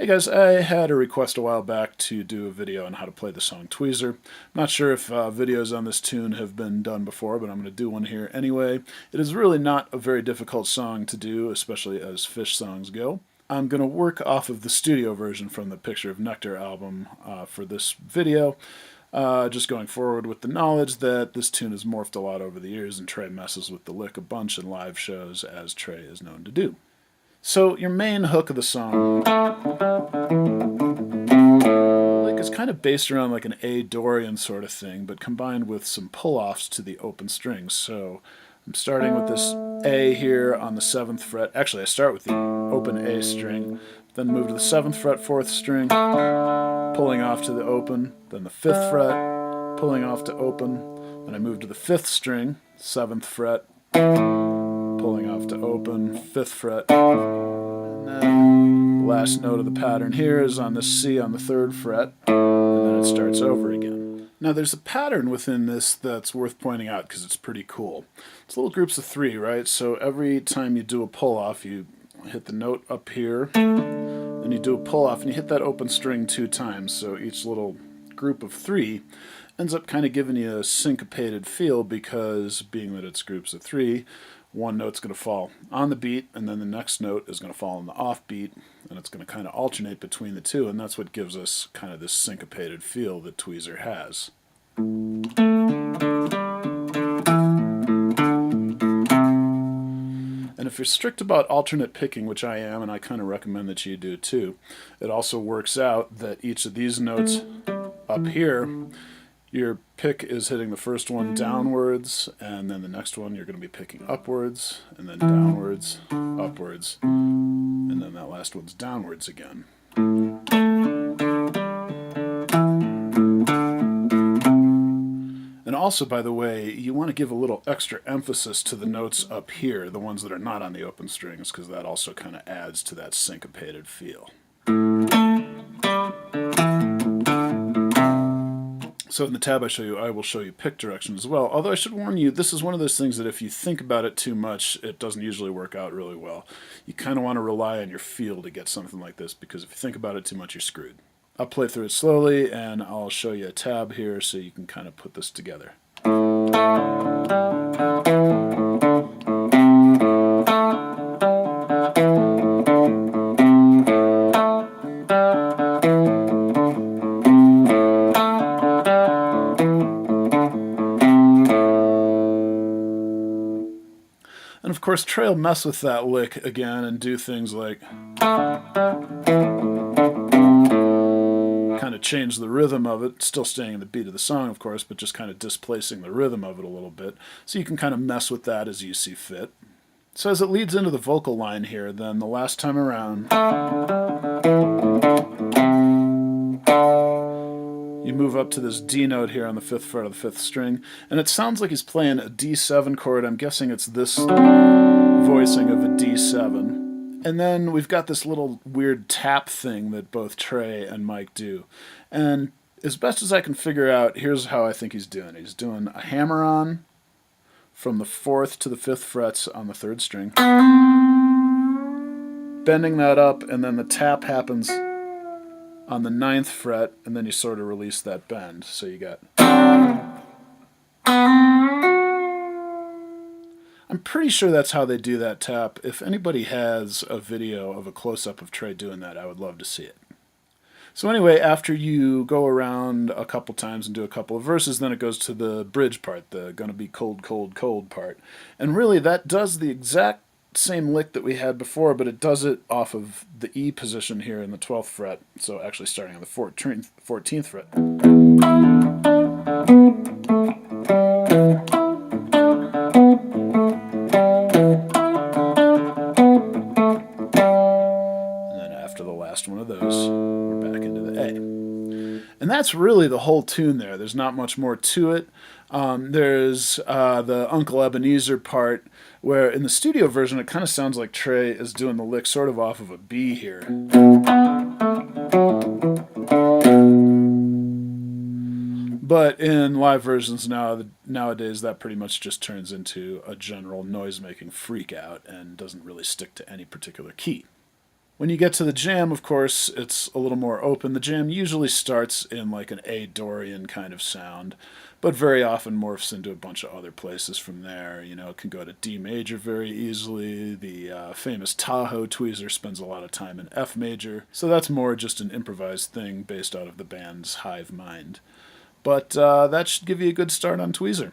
guys, I had a request a while back to do a video on how to play the song Tweezer. I'm not sure if videos on this tune have been done before, but I'm going to do one here anyway. It is really not a very difficult song to do, especially as Phish songs go. I'm going to work off of the studio version from the Picture of Nectar album for this video, just going forward with the knowledge that this tune has morphed a lot over the years and Trey messes with the lick a bunch in live shows, as Trey is known to do. So your main hook of the song is kind of based around like an A Dorian sort of thing, but combined with some pull-offs to the open strings. So I'm starting with this A here on the 7th fret. Actually, I start with the open A string, then move to the 7th fret, 4th string, pulling off to the open, then the 5th fret, pulling off to open, then I move to the 5th string, 7th fret, pulling off to open, 5th fret, and then the last note of the pattern here is on this C on the 3rd fret, and then it starts over again. Now there's a pattern within this that's worth pointing out because it's pretty cool. It's little groups of 3, right? So every time you do a pull-off, you hit the note up here, then you do a pull-off, and you hit that open string 2 times, so each little group of 3 ends up kind of giving you a syncopated feel because, being that it's groups of 3, one note's going to fall on the beat, and then the next note is going to fall on the off beat, and it's going to kind of alternate between the two, and that's what gives us kind of this syncopated feel that Tweezer has. And if you're strict about alternate picking, which I am, and I kind of recommend that you do too, it also works out that each of these notes up here, your pick is hitting the first one downwards, and then the next one you're going to be picking upwards, and then downwards, upwards, and then that last one's downwards again. And also, by the way, you want to give a little extra emphasis to the notes up here, the ones that are not on the open strings, because that also kind of adds to that syncopated feel. So in the tab I will show you pick direction as well. Although I should warn you, this is one of those things that if you think about it too much, it doesn't usually work out really well. You kind of want to rely on your feel to get something like this, because if you think about it too much, you're screwed. I'll play through it slowly, and I'll show you a tab here so you can kind of put this together. And of course, Trey will mess with that lick again and do things like kind of change the rhythm of it, still staying in the beat of the song, of course, but just kind of displacing the rhythm of it a little bit. So you can kind of mess with that as you see fit. So as it leads into the vocal line here, then the last time around, you move up to this D note here on the 5th fret of the 5th string, and it sounds like he's playing a D7 chord. I'm guessing it's this voicing of a D7. And then we've got this little weird tap thing that both Trey and Mike do. And as best as I can figure out, here's how I think he's doing. He's doing a hammer-on from the 4th to the 5th frets on the 3rd string, bending that up, and then the tap happens on the 9th fret, and then you sort of release that bend. So you got... I'm pretty sure that's how they do that tap. If anybody has a video of a close-up of Trey doing that, I would love to see it. So anyway, after you go around a couple times and do a couple of verses, then it goes to the bridge part, the gonna be cold, cold, cold part. And really, that does the exact same lick that we had before, but it does it off of the E position here in the 12th fret, so actually starting on the 14th fret. One of those, we're back into the A. And that's really the whole tune there. There's not much more to it. There's the Uncle Ebenezer part, where in the studio version it kind of sounds like Trey is doing the lick sort of off of a B here. But in live versions nowadays, that pretty much just turns into a general noise-making freak out and doesn't really stick to any particular key. When you get to the jam, of course, it's a little more open. The jam usually starts in like an A Dorian kind of sound, but very often morphs into a bunch of other places from there. You know, it can go to D major very easily. The famous Tahoe tweezer spends a lot of time in F major, so that's more just an improvised thing based out of the band's hive mind. But that should give you a good start on tweezer.